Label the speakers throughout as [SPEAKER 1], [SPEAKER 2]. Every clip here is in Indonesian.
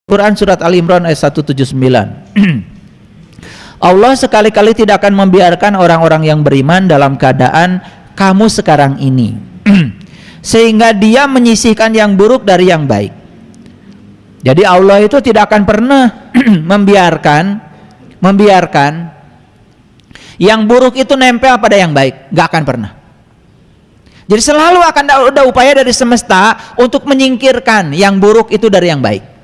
[SPEAKER 1] Quran surat Al-Imran ayat 179. Allah sekali-kali tidak akan membiarkan orang-orang yang beriman dalam keadaan kamu sekarang ini sehingga dia menyisihkan yang buruk dari yang baik. Jadi Allah itu tidak akan pernah membiarkan yang buruk itu nempel pada yang baik, nggak akan pernah. Jadi selalu akan ada upaya dari semesta untuk menyingkirkan yang buruk itu dari yang baik.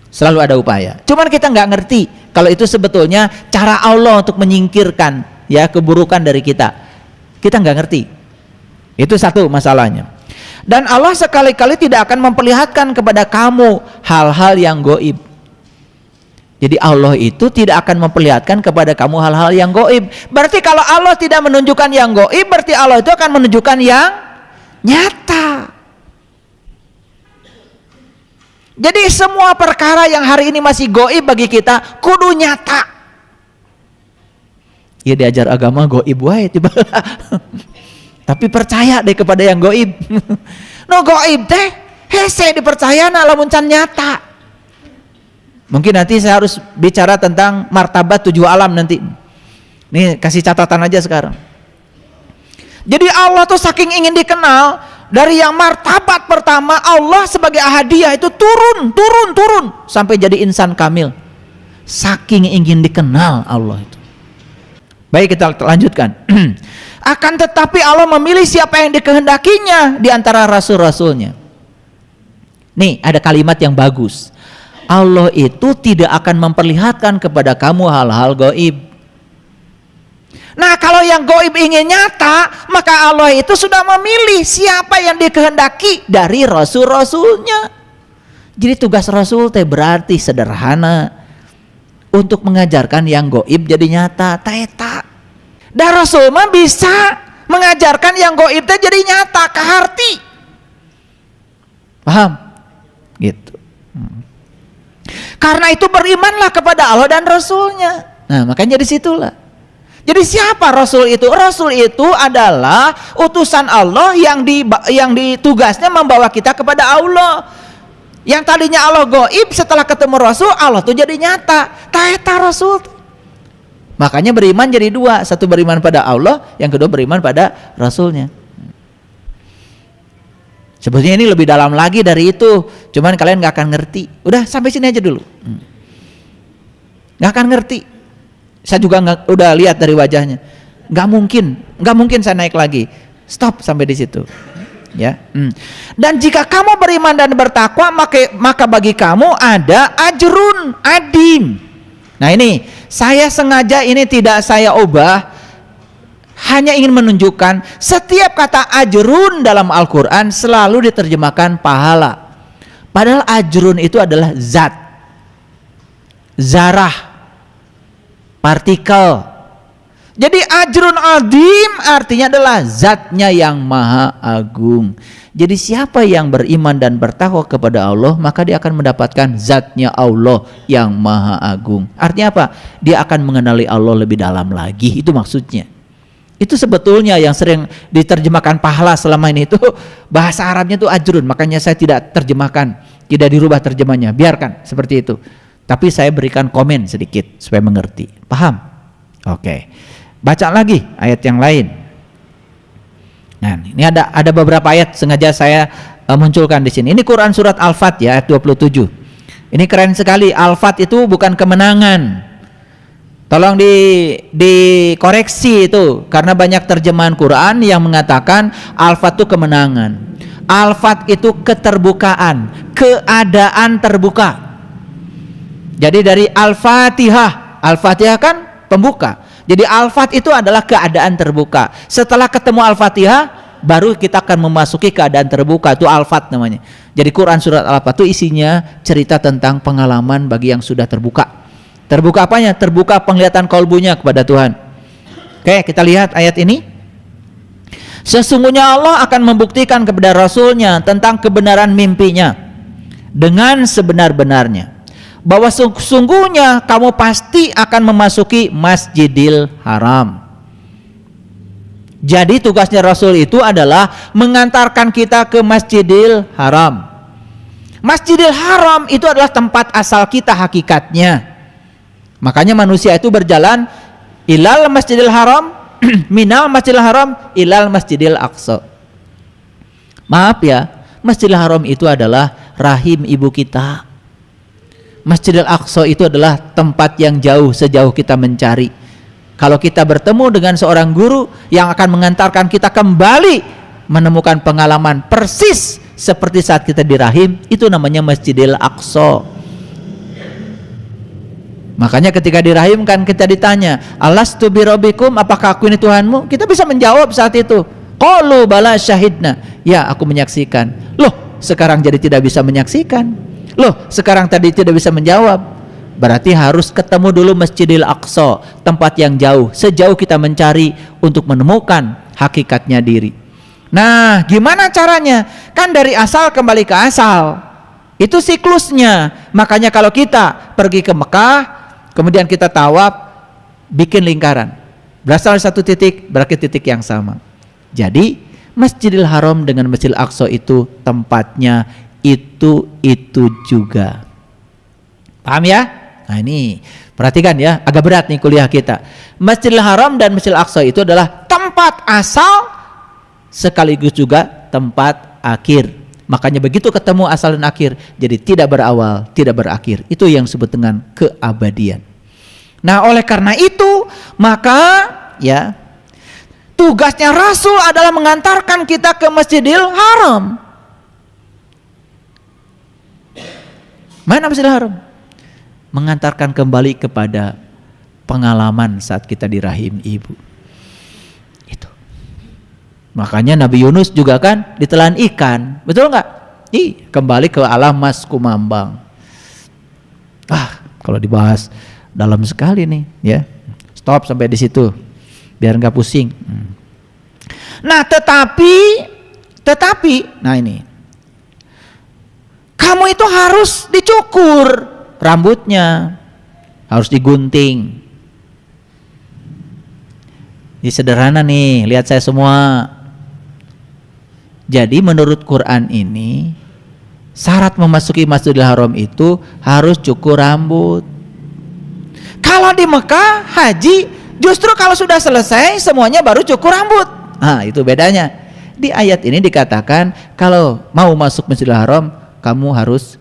[SPEAKER 1] Selalu ada upaya. Cuman kita nggak ngerti kalau itu sebetulnya cara Allah untuk menyingkirkan ya keburukan dari kita. Kita nggak ngerti. Itu satu masalahnya. Dan Allah sekali-kali tidak akan memperlihatkan kepada kamu hal-hal yang gaib. Jadi Allah itu tidak akan memperlihatkan kepada kamu hal-hal yang gaib. Berarti kalau Allah tidak menunjukkan yang gaib, berarti Allah itu akan menunjukkan yang nyata. Jadi semua perkara yang hari ini masih gaib bagi kita kudu nyata. Ya diajar agama gaib wae tiba. Tapi percaya deh kepada yang gaib. No gaib teh hese dipercaya na lamun can nyata. Mungkin nanti saya harus bicara tentang martabat 7 alam nanti. Nih kasih catatan aja sekarang. Jadi Allah tuh saking ingin dikenal, dari yang martabat pertama Allah sebagai ahadiyah itu turun sampai jadi insan kamil. Saking ingin dikenal Allah itu. Baik, kita lanjutkan. Akan tetapi Allah memilih siapa yang dikehendakinya di antara rasul-rasulnya. Nih ada kalimat yang bagus. Allah itu tidak akan memperlihatkan kepada kamu hal-hal gaib. Nah kalau yang gaib ingin nyata, maka Allah itu sudah memilih siapa yang dikehendaki dari rasul-rasulnya. Jadi tugas rasul teh berarti sederhana, untuk mengajarkan yang gaib jadi nyata. Taeta. Dan rasul mah bisa mengajarkan yang gaib teh jadi nyata, kaharti. Paham? Gitu. Karena itu berimanlah kepada Allah dan rasulnya. Nah makanya disitulah. Jadi siapa Rasul itu? Rasul itu adalah utusan Allah yang ditugasnya membawa kita kepada Allah. Yang tadinya Allah gaib, setelah ketemu Rasul, Allah tuh jadi nyata. Taeta Rasul. Makanya beriman jadi dua. Satu beriman pada Allah, yang kedua beriman pada Rasulnya. Sebetulnya ini lebih dalam lagi dari itu. Cuman kalian gak akan ngerti. Udah sampai sini aja dulu. Gak akan ngerti. Saya juga udah lihat dari wajahnya, nggak mungkin saya naik lagi. Stop sampai di situ, ya. Dan jika kamu beriman dan bertakwa, maka bagi kamu ada ajrun adim. Nah ini saya sengaja ini tidak saya ubah, hanya ingin menunjukkan setiap kata ajrun dalam Al-Quran selalu diterjemahkan pahala. Padahal ajrun itu adalah zat, zarah, partikel. Jadi ajrun adim artinya adalah zatnya yang maha agung. Jadi siapa yang beriman dan bertakwa kepada Allah, maka dia akan mendapatkan zatnya Allah yang maha agung. Artinya apa? Dia akan mengenali Allah lebih dalam lagi. Itu maksudnya. Itu sebetulnya yang sering diterjemahkan pahala selama ini itu bahasa Arabnya itu ajrun. Makanya saya tidak terjemahkan, tidak dirubah terjemahnya. Biarkan seperti itu. Tapi saya berikan komen sedikit supaya mengerti. Paham? Oke. Baca lagi ayat yang lain. Nah, ini ada beberapa ayat sengaja saya munculkan di sini. Ini Quran surat Al-Fat ya, ayat 27. Ini keren sekali. Al-Fat itu bukan kemenangan. Tolong dikoreksi itu, karena banyak terjemahan Quran yang mengatakan Al-Fat itu kemenangan. Al-Fat itu keterbukaan, keadaan terbuka. Jadi dari Al-Fatihah, Al-Fatihah kan pembuka. Jadi Al-Fat itu adalah keadaan terbuka. Setelah ketemu Al-Fatihah, baru kita akan memasuki keadaan terbuka. Itu Al-Fat namanya. Jadi Quran surat Al-Fat itu isinya cerita tentang pengalaman bagi yang sudah terbuka. Terbuka apanya? Terbuka penglihatan kolbunya kepada Tuhan. Oke, kita lihat ayat ini. Sesungguhnya Allah akan membuktikan kepada Rasulnya tentang kebenaran mimpinya dengan sebenar-benarnya, bahwa sungguhnya kamu pasti akan memasuki Masjidil Haram. Jadi tugasnya Rasul itu adalah mengantarkan kita ke Masjidil Haram. Masjidil Haram itu adalah tempat asal kita hakikatnya. Makanya manusia itu berjalan ilal Masjidil Haram, minal Masjidil Haram ilal Masjidil Aqsa. Maaf ya, Masjidil Haram itu adalah rahim ibu kita. Masjidil Aqsa itu adalah tempat yang jauh, sejauh kita mencari. Kalau kita bertemu dengan seorang guru yang akan mengantarkan kita kembali menemukan pengalaman persis seperti saat kita di rahim, itu namanya Masjidil Aqsa. Makanya ketika di rahim kan kita ditanya, alastu birabbikum, apakah aku ini Tuhanmu? Kita bisa menjawab saat itu, qalu bala syahidna, ya aku menyaksikan. Loh, sekarang jadi tidak bisa menyaksikan. Loh, sekarang tadi tidak bisa menjawab. Berarti harus ketemu dulu Masjidil Aqsa, tempat yang jauh, sejauh kita mencari untuk menemukan hakikatnya diri. Nah, gimana caranya? Kan dari asal kembali ke asal. Itu siklusnya. Makanya kalau kita pergi ke Mekah, kemudian kita tawaf, bikin lingkaran. Berasal dari satu titik, berarti titik yang sama. Jadi, Masjidil Haram dengan Masjidil Aqsa itu tempatnya itu juga. Paham ya? Nah ini, perhatikan ya, agak berat nih kuliah kita. Masjidil Haram dan Masjidil Aqsa itu adalah tempat asal sekaligus juga tempat akhir. Makanya begitu ketemu asal dan akhir, jadi tidak berawal, tidak berakhir. Itu yang disebut dengan keabadian. Nah, oleh karena itu, maka ya tugasnya Rasul adalah mengantarkan kita ke Masjidil Haram. Mana Masjidil Haram? Mengantarkan kembali kepada pengalaman saat kita di rahim ibu. Itu. Makanya Nabi Yunus juga kan ditelan ikan, betul nggak? Kembali ke alam mas kumambang. Kalau dibahas dalam sekali nih, ya. Stop sampai di situ, biar nggak pusing. Nah, tetapi, nah ini, kamu itu harus dicukur. Rambutnya harus digunting. Ini sederhana nih, lihat saya semua. Jadi menurut Quran ini, syarat memasuki Masjidil Haram itu harus cukur rambut. Kalau di Mekah haji, justru kalau sudah selesai semuanya baru cukur rambut. Nah, itu bedanya. Di ayat ini dikatakan kalau mau masuk Masjidil Haram kamu harus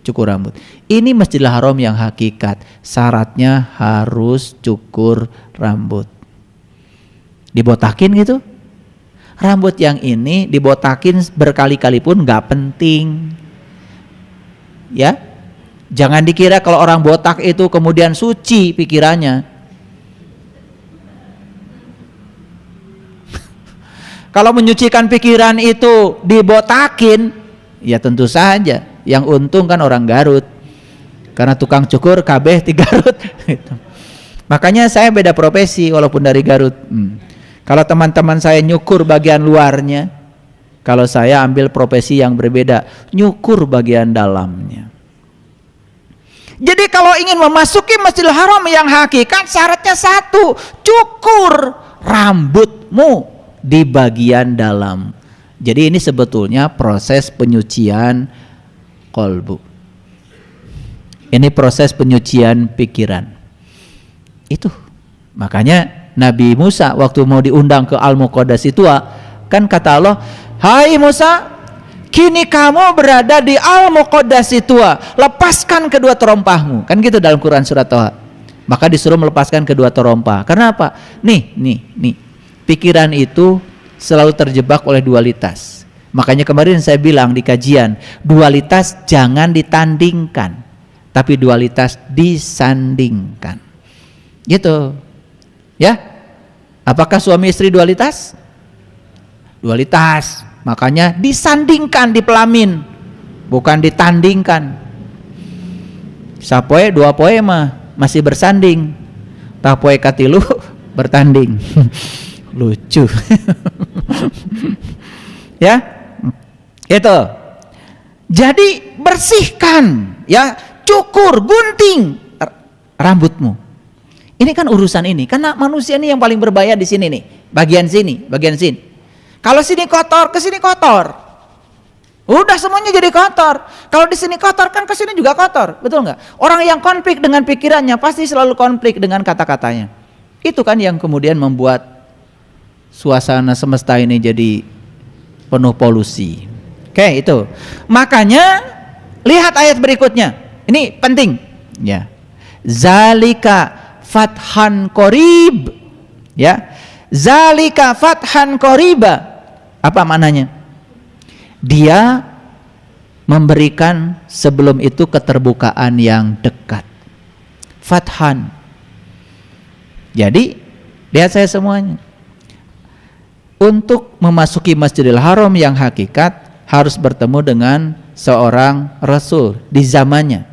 [SPEAKER 1] cukur rambut. Ini Masjidil Haram yang hakikat, syaratnya harus cukur rambut. Dibotakin gitu? Rambut yang ini dibotakin berkali-kali pun nggak penting. Ya, jangan dikira kalau orang botak itu kemudian suci pikirannya. Kalau menyucikan pikiran itu dibotakin, ya tentu saja yang untung kan orang Garut. Karena tukang cukur kabeh di Garut. Makanya saya beda profesi walaupun dari Garut. Kalau teman-teman saya nyukur bagian luarnya, kalau saya ambil profesi yang berbeda, nyukur bagian dalamnya. Jadi kalau ingin memasuki Masjidil Haram yang hakikat, syaratnya satu, cukur rambutmu di bagian dalam. Jadi ini sebetulnya proses penyucian kolbu. Ini proses penyucian pikiran. Itu. Makanya Nabi Musa waktu mau diundang ke Al-Muqaddasi Tua, kan kata Allah, "Hai Musa, kini kamu berada di Al-Muqaddasi Tua, lepaskan kedua terompahmu." Kan gitu dalam Quran surat Toha. Maka disuruh melepaskan kedua terompah. Karena apa? Nih. Pikiran itu selalu terjebak oleh dualitas. Makanya kemarin saya bilang di kajian, dualitas jangan ditandingkan, tapi dualitas disandingkan. Gitu. Ya? Apakah suami istri dualitas? Dualitas. Makanya disandingkan di pelamin, bukan ditandingkan. Sapoe dua poe mah masih bersanding. Tapoe katilu bertanding. Lucu. Ya? Itu. Jadi bersihkan, ya, cukur, gunting rambutmu. Ini kan urusan ini, karena manusia ini yang paling berbahaya di sini nih, bagian sini. Kalau sini kotor, ke sini kotor. Udah semuanya jadi kotor. Kalau di sini kotor kan ke sini juga kotor, betul nggak? Orang yang konflik dengan pikirannya pasti selalu konflik dengan kata-katanya. Itu kan yang kemudian membuat suasana semesta ini jadi penuh polusi. Oke, itu. Makanya lihat ayat berikutnya. Ini penting, ya. Zalika fathan qarib. Ya. Zalika fathan qariba. Apa maknanya? Dia memberikan sebelum itu keterbukaan yang dekat. Fathan. Jadi, lihat saya semuanya. Untuk memasuki Masjidil Haram yang hakikat harus bertemu dengan seorang Rasul di zamannya.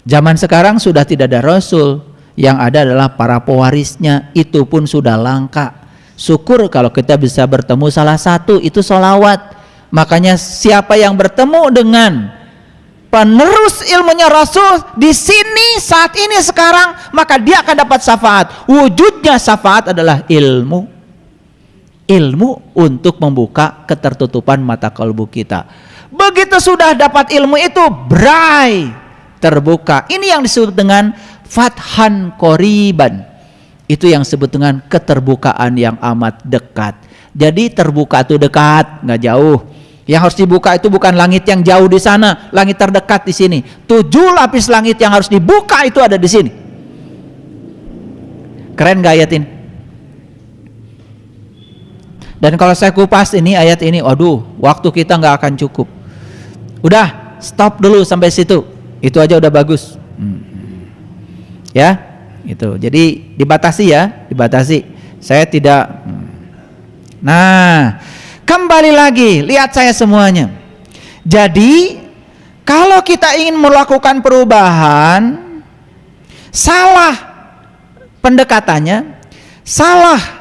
[SPEAKER 1] Zaman sekarang sudah tidak ada Rasul, yang ada adalah para pewarisnya, itu pun sudah langka. Syukur kalau kita bisa bertemu salah satu, itu sholawat. Makanya siapa yang bertemu dengan penerus ilmunya Rasul di sini saat ini sekarang, maka dia akan dapat syafaat. Wujudnya syafaat adalah ilmu. Ilmu untuk membuka ketertutupan mata kalbu kita. Begitu sudah dapat ilmu itu, brai, terbuka. Ini yang disebut dengan fathan qoriban. Itu yang disebut dengan keterbukaan yang amat dekat. Jadi terbuka itu dekat, nggak jauh. Yang harus dibuka itu bukan langit yang jauh di sana, langit terdekat di sini. 7 lapis langit yang harus dibuka itu ada di sini. Keren nggak ayat ini? Dan kalau saya kupas ini ayat ini, waduh, waktu kita nggak akan cukup. Udah, stop dulu sampai situ. Itu aja udah bagus. Ya. Itu. Jadi dibatasi ya, dibatasi. Saya tidak. Nah, kembali lagi, lihat saya semuanya. Jadi, kalau kita ingin melakukan perubahan, salah pendekatannya, salah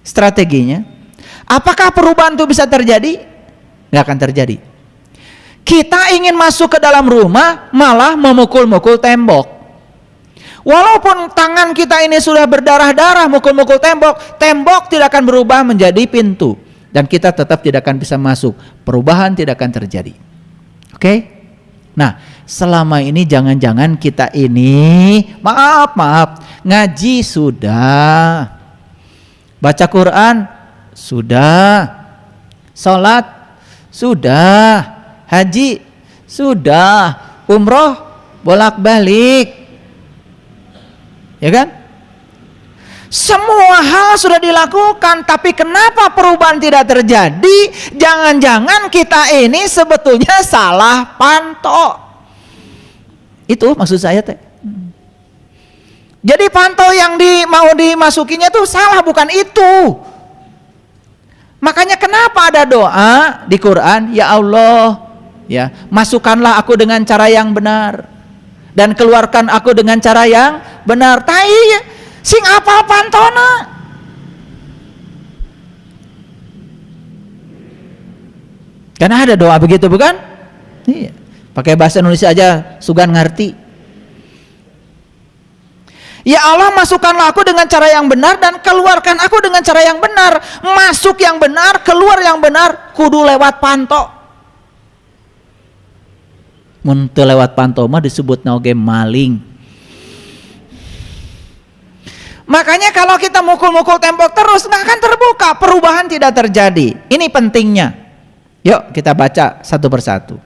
[SPEAKER 1] strateginya, apakah perubahan itu bisa terjadi? Nggak akan terjadi. Kita ingin masuk ke dalam rumah, malah memukul-mukul tembok. Walaupun tangan kita ini sudah berdarah-darah mukul-mukul tembok, tembok tidak akan berubah menjadi pintu. Dan kita tetap tidak akan bisa masuk. Perubahan tidak akan terjadi. Oke? Nah, selama ini jangan-jangan kita ini, maaf, ngaji sudah. Baca Quran sudah. Sholat sudah. Haji sudah. Umroh bolak-balik. Ya kan? Semua hal sudah dilakukan, tapi kenapa perubahan tidak terjadi? Jangan-jangan kita ini sebetulnya salah pantau. Itu maksud saya teh. Jadi pantau yang mau dimasukinya tuh salah, bukan itu. Makanya kenapa ada doa di Quran, ya Allah, ya, masukkanlah aku dengan cara yang benar. Dan keluarkan aku dengan cara yang benar. Tai sing apal pantona. Karena ada doa begitu bukan? Iya. Pakai bahasa Indonesia aja sugan ngerti. Ya Allah, masukkanlah aku dengan cara yang benar dan keluarkan aku dengan cara yang benar. Masuk yang benar, keluar yang benar, kudu lewat panto. Mun teu lewat pantau mah disebut oge maling. Makanya kalau kita mukul-mukul tembok terus nggak akan terbuka, perubahan tidak terjadi. Ini pentingnya. Yuk kita baca satu persatu.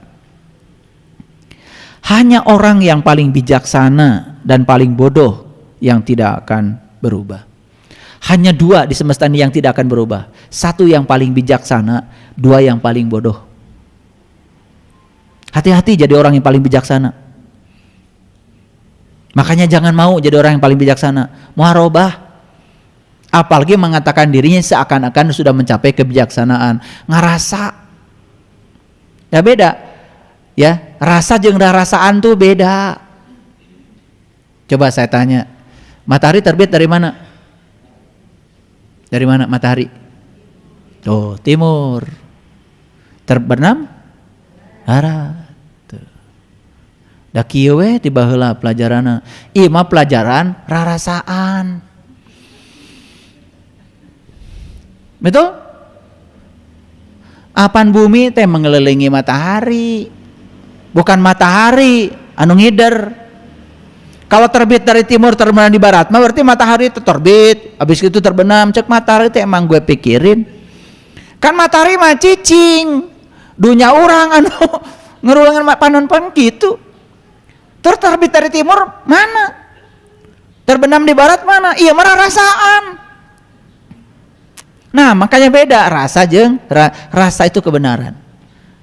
[SPEAKER 1] Hanya orang yang paling bijaksana dan paling bodoh yang tidak akan berubah. Hanya 2 di semesta ini yang tidak akan berubah. 1 yang paling bijaksana, 2 yang paling bodoh. Hati-hati jadi orang yang paling bijaksana. Makanya jangan mau jadi orang yang paling bijaksana. Muharobah. Apalagi mengatakan dirinya seakan-akan sudah mencapai kebijaksanaan. Ngerasa. Ya beda. Ya, rasa jeung rasaan tuh beda. Coba saya tanya. Matahari terbit dari mana? Dari mana matahari? Tuh, timur. Terbenam? Barat. Da kieu we ti baheula pelajaranna. Ieu mah pelajaran rarasaan. Betul? Apan bumi teh mengelilingi matahari, bukan matahari anu ngider. Kalau terbit dari timur terbenam di barat mah berarti matahari itu terbit, habis itu terbenam. Cek matahari itu emang gue pikirin. Kan matahari mah cicing. Dunya orang anu ngerulangan panon-panon gitu. Terus terbit dari timur mana? Terbenam di barat mana? Iya mah rasaan. Nah, makanya beda rasa jeung rasa itu kebenaran.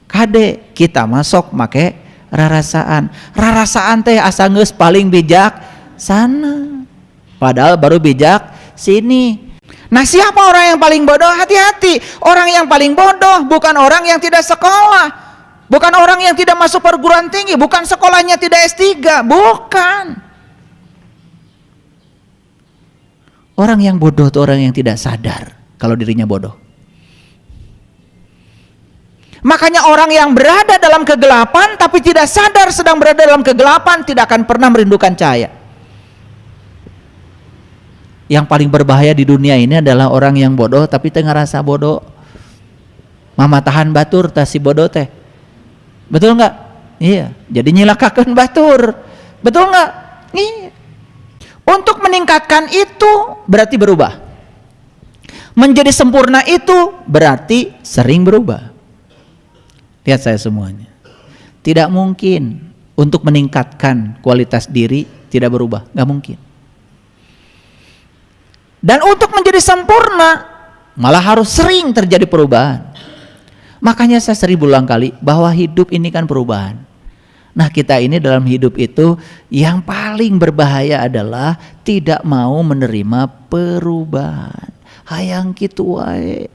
[SPEAKER 1] Kade kita masuk make rarasaan. Rarasaan teh asa geus paling bijak sana. Padahal baru bijak sini. Nah, siapa orang yang paling bodoh? Hati-hati. Orang yang paling bodoh bukan orang yang tidak sekolah. Bukan orang yang tidak masuk perguruan tinggi, bukan sekolahnya tidak S3, bukan. Orang yang bodoh itu orang yang tidak sadar kalau dirinya bodoh. Makanya orang yang berada dalam kegelapan tapi tidak sadar sedang berada dalam kegelapan tidak akan pernah merindukan cahaya. Yang paling berbahaya di dunia ini adalah orang yang bodoh tapi tengah rasa bodoh. Mama tahan batur tah si bodoh teh. Betul nggak? Iya. Jadi nyilakakeun batur. Betul nggak? Iya. Untuk meningkatkan itu berarti berubah. Menjadi sempurna itu berarti sering berubah. Lihat saya semuanya. Tidak mungkin untuk meningkatkan kualitas diri tidak berubah, nggak mungkin. Dan untuk menjadi sempurna malah harus sering terjadi perubahan. Makanya saya 1000 ulang kali bahwa hidup ini kan perubahan. Nah, kita ini dalam hidup itu yang paling berbahaya adalah tidak mau menerima perubahan. Hayang kitu wae.